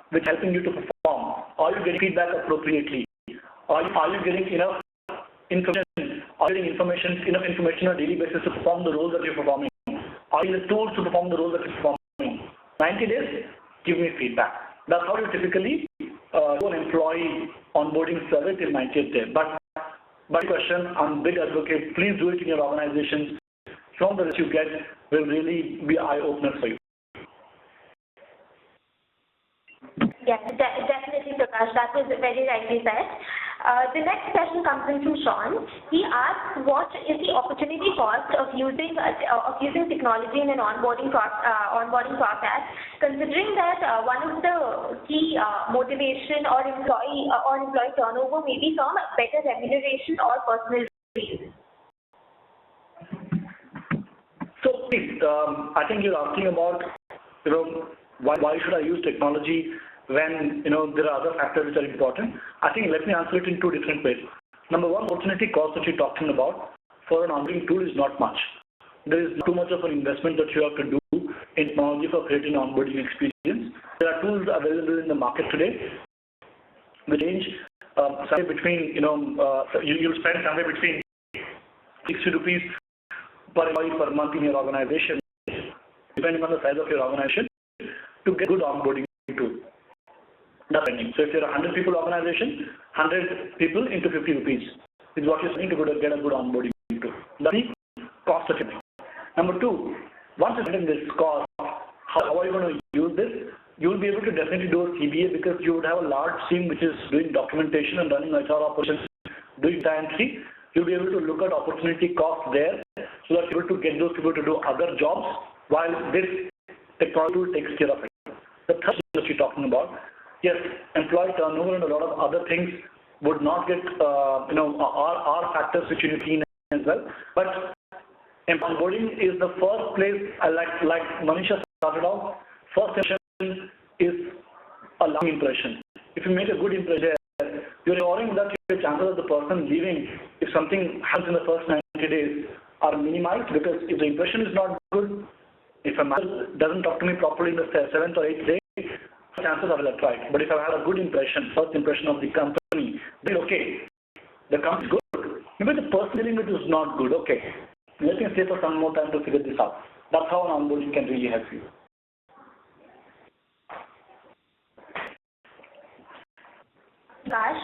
which is helping you to perform? Are you getting feedback appropriately? Are you getting enough information? Are you getting enough information on a daily basis to perform the roles that you're performing? Are you the tools to perform the roles that you're performing? 90 days, give me feedback. That's how you typically do an employee onboarding survey till 90th day. But question, I'm a big advocate, please do it in your organizations. From the results you get will really be eye-opener for you. Yes, definitely, Prakash. That was very rightly said. The next question comes in from Sean. He asks, what is the opportunity cost of using technology in an onboarding process, considering that one of the key motivation or employee turnover may be from better remuneration or personal reasons? So I think you're asking about, why should I use technology when, there are other factors which are important. I think let me answer it in two different ways. Number one, opportunity cost that you're talking about for an onboarding tool is not much. There is too much of an investment that you have to do in technology for creating an onboarding experience. There are tools available in the market today which range somewhere between, you'll spend somewhere between 60 rupees per employee per month in your organization, depending on the size of your organization, to get good onboarding tool. That's spending. So if you're a 100 people organization, 100 people into 50 rupees is what you're spending to get a good onboarding tool. That's the cost of it. Number two, once you spend this cost, how are you going to use this? You will be able to definitely do a CBA because you would have a large team which is doing documentation and running HR operations, doing data entry. You'll be able to look at opportunity cost there so that you're able to get those people to do other jobs while this technology tool takes care of it. The third thing that you're talking about, yes, employee turnover and a lot of other things would not get, are factors which you need to see as well. But onboarding is the first place, like Manisha started off, first impression is a long impression. If you make a good impression, you're ignoring that your chances of the person leaving, if something happens in the first 90 days, are minimized, because if the impression is not good, if a manager doesn't talk to me properly in the 7th or 8th day, chances I will have tried. But if I've had a good impression, first impression of the company, then okay, the company is good. Maybe the person dealing with is not good. Okay, let me stay for some more time to figure this out. That's how an onboarding can really help you. Gosh,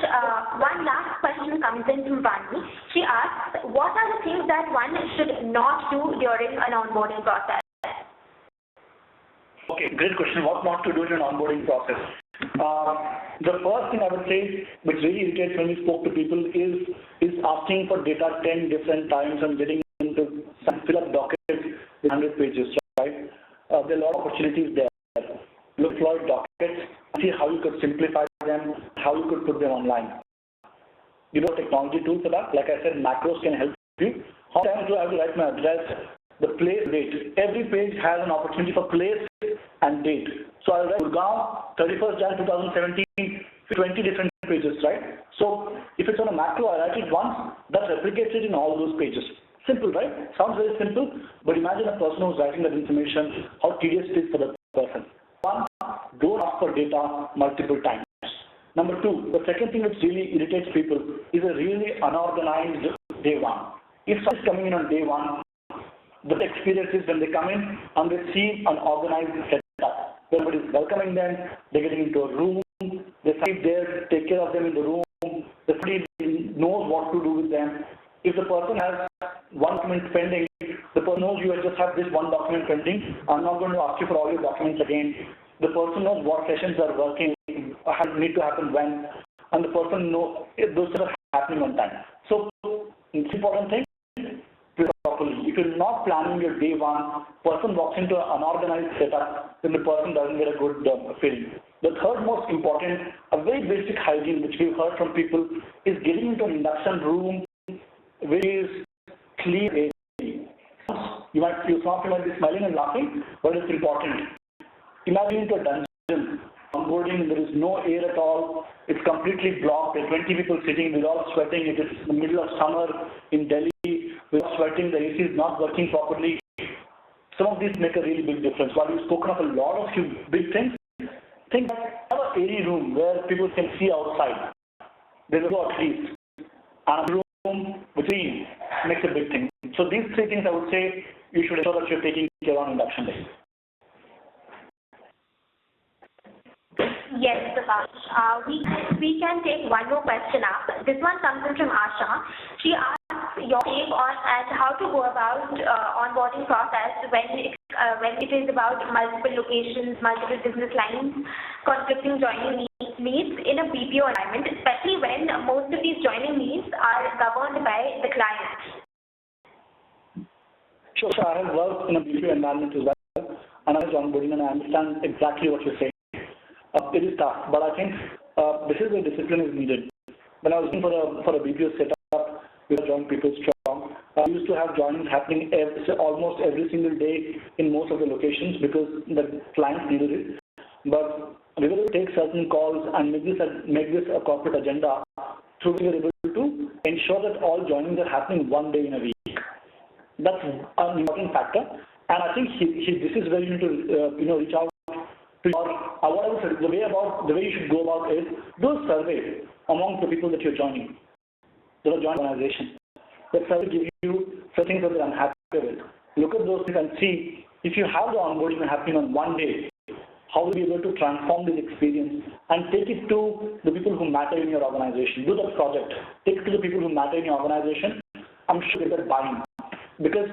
one last question comes in from Vani. She asks, what are the things that one should not do during an onboarding process? Okay, great question. What not to do in an onboarding process? The first thing I would say, which really irritates when we spoke to people, is asking for data 10 different times and getting into some fill up dockets with 100 pages, right? There are a lot of opportunities there. Look for dockets, see how you could simplify them, how you could put them online. You know, technology tools for that. Like I said, macros can help you. How many times do I have to write my address, the place, date? Every page has an opportunity for place and date. So I'll write Gurgaon, 31st Jan 2017, 20 different pages, right? So if it's on a macro, I write it once, that replicates it in all those pages. Simple, right? Sounds very simple, but imagine a person who's writing that information, how tedious it is for the person. One, don't ask for data multiple times. Number two, the second thing which really irritates people is a really unorganized day one. If someone is coming in on day one, the experience is when they come in and they see an organized setup. Somebody is welcoming them, they're getting into a room, they sit there, take care of them in the room, somebody knows what to do with them. If the person has one document pending, the person knows you just have this one document pending, I'm not going to ask you for all your documents again. The person knows what sessions are working, need to happen when, and the person knows if those are happening on time. So, it's important thing, properly. If you're not planning your day one, person walks into an unorganized setup, then the person doesn't get a good feeling. The third most important, a very basic hygiene which we've heard from people, is getting into an induction room which is clean. You might be smiling and laughing, but it's important. Imagine into a dungeon, onboarding, there is no air at all, it's completely blocked, there are 20 people sitting, we're all sweating, it is the middle of summer in Delhi, we're all sweating, the AC is not working properly. Some of these make a really big difference. While we've spoken of a lot of few big things, think of an airy room where people can see outside. There's a door at least. And a room which makes a big thing. So these three things I would say you should ensure that you're taking care on induction day. Yes, Prakash. We can take one more question up. This one comes in from Asha. She asks your take on and how to go about onboarding process when it is about multiple locations, multiple business lines, conflicting joining needs in a BPO environment, especially when most of these joining needs are governed by the client. Sure. So I have worked in a BPO environment as well, and I was onboarding, and I understand exactly what you're saying. It is tough, but I think this is where discipline is needed. When I was looking for a BPO setup, we were joining people strong. We used to have joinings happening almost every single day in most of the locations because the clients needed it. But we will take certain calls and make this a corporate agenda through which we are able to ensure that all joinings are happening one day in a week. That's an important factor. And I think this is where you need to reach out to the way you should go about is do a survey among the people that you're joining. That are joining organization. That survey gives you some things that they're unhappy with. Look at those things and see if you have the onboarding happening on one day, how will you be able to transform this experience and take it to the people who matter in your organization. Do that project. Take it to the people who matter in your organization. I'm sure you get buying. Because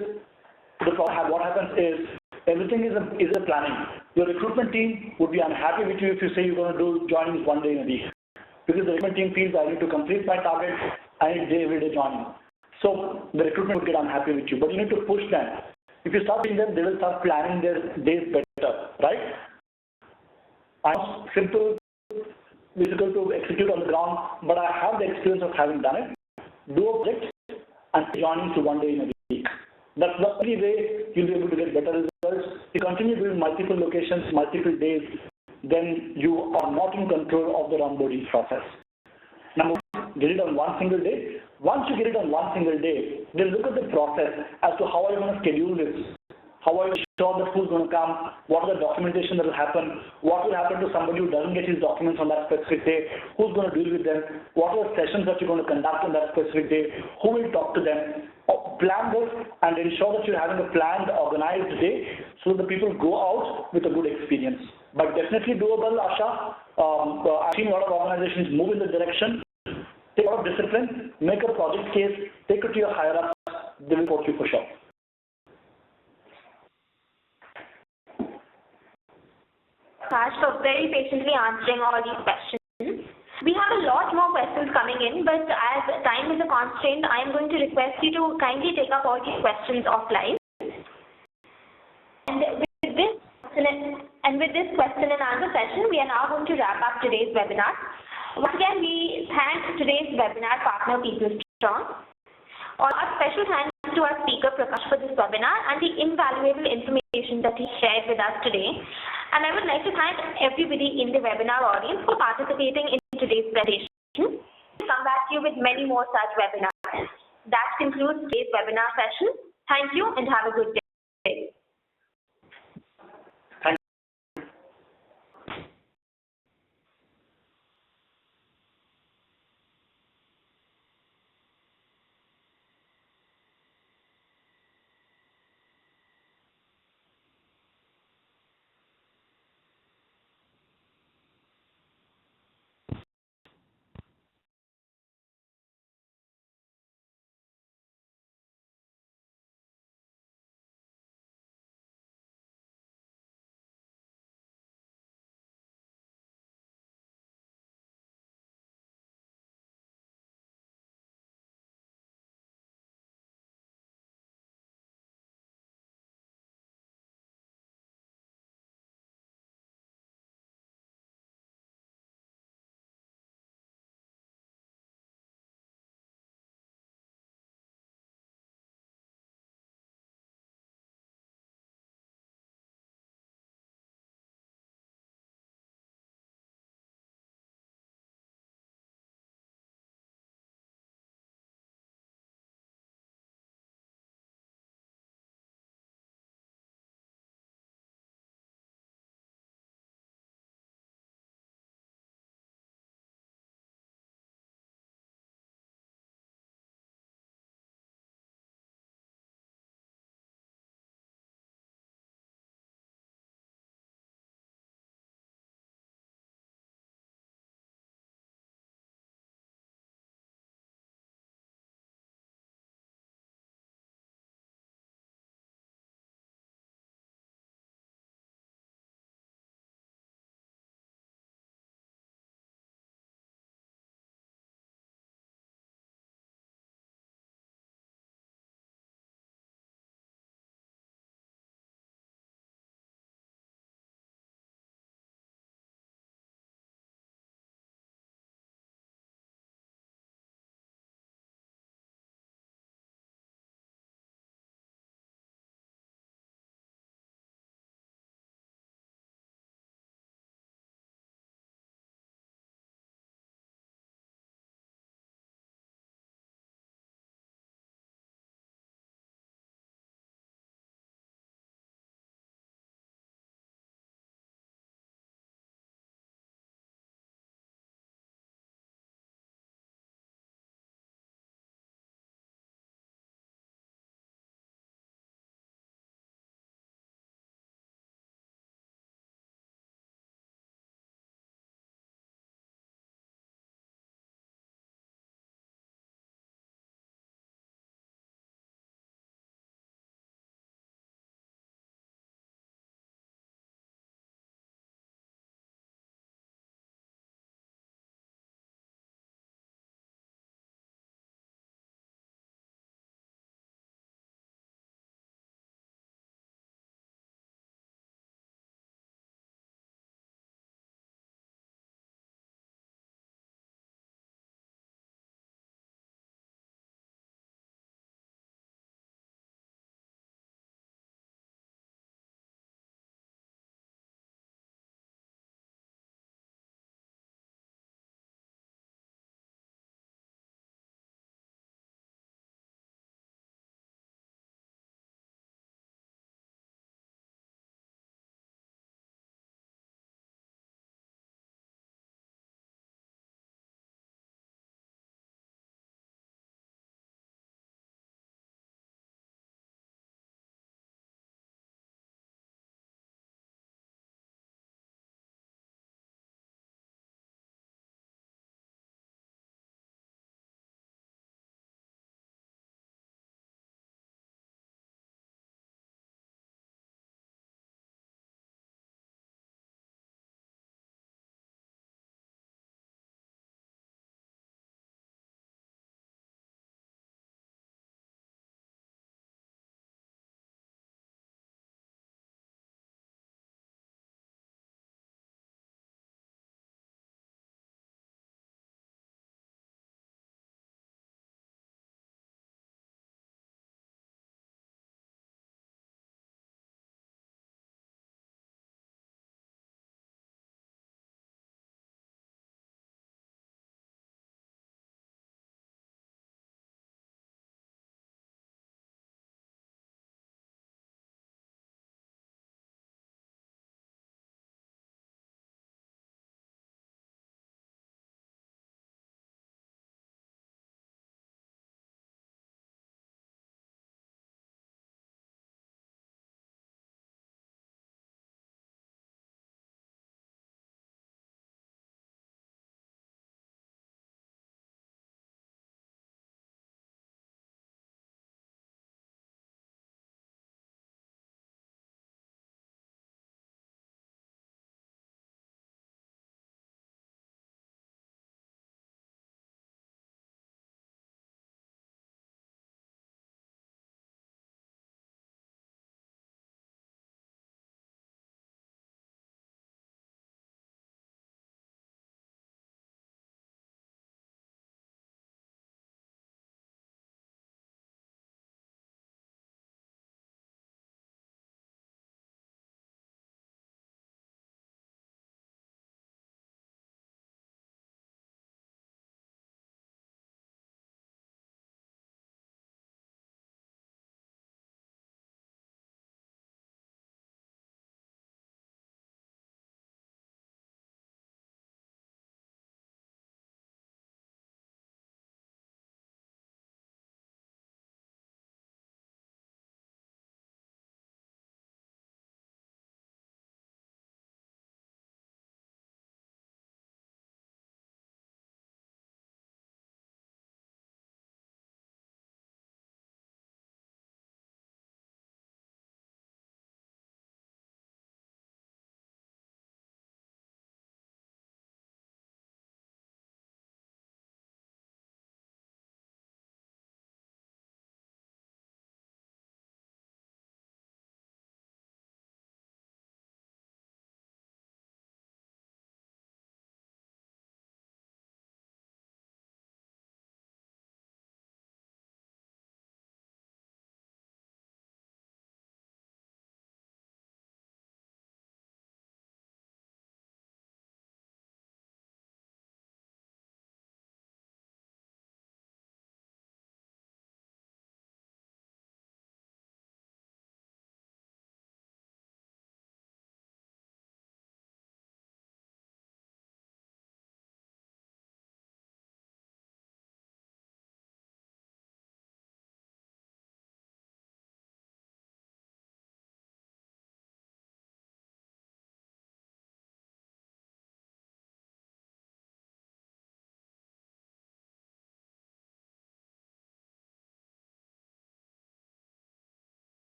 what happens is everything is a planning. Your recruitment team would be unhappy with you if you say you're going to do joinings one day in a week. Because the recruitment team feels I need to complete my target, I need every day joining. So the recruitment would get unhappy with you. But you need to push them. If you start doing them, they will start planning their days better, right? I'm simple, difficult to execute on the ground, but I have the experience of having done it. Do a project and joining to one day in a week. That's the only way you'll be able to get better results. If you continue doing multiple locations, multiple days, then you are not in control of the onboarding process. Number one, get it on one single day. Once you get it on one single day, then look at the process as to how are you going to schedule this. How are you sure that who's going to come? What is the documentation that will happen? What will happen to somebody who doesn't get his documents on that specific day? Who's going to deal with them? What are the sessions that you're going to conduct on that specific day? Who will talk to them? Plan this and ensure that you're having a planned, organized day so that the people go out with a good experience. But definitely doable, Asha. I've seen a lot of organizations move in the direction. Take a lot of discipline, make a project case, take it to your higher ups, they will support you for sure. Akash, for very patiently answering all these questions. We have a lot more questions coming in, but as time is a constraint, I am going to request you to kindly take up all these questions offline. And with this question and answer session, we are now going to wrap up today's webinar. Once again, we thank today's webinar partner, People Strong. A special thanks to our speaker, Prakash, for this webinar and the invaluable information that he shared with us today. And I would like to thank everybody in the webinar audience for participating in today's presentation. We'll come back to you with many more such webinars. That concludes today's webinar session. Thank you and have a good day.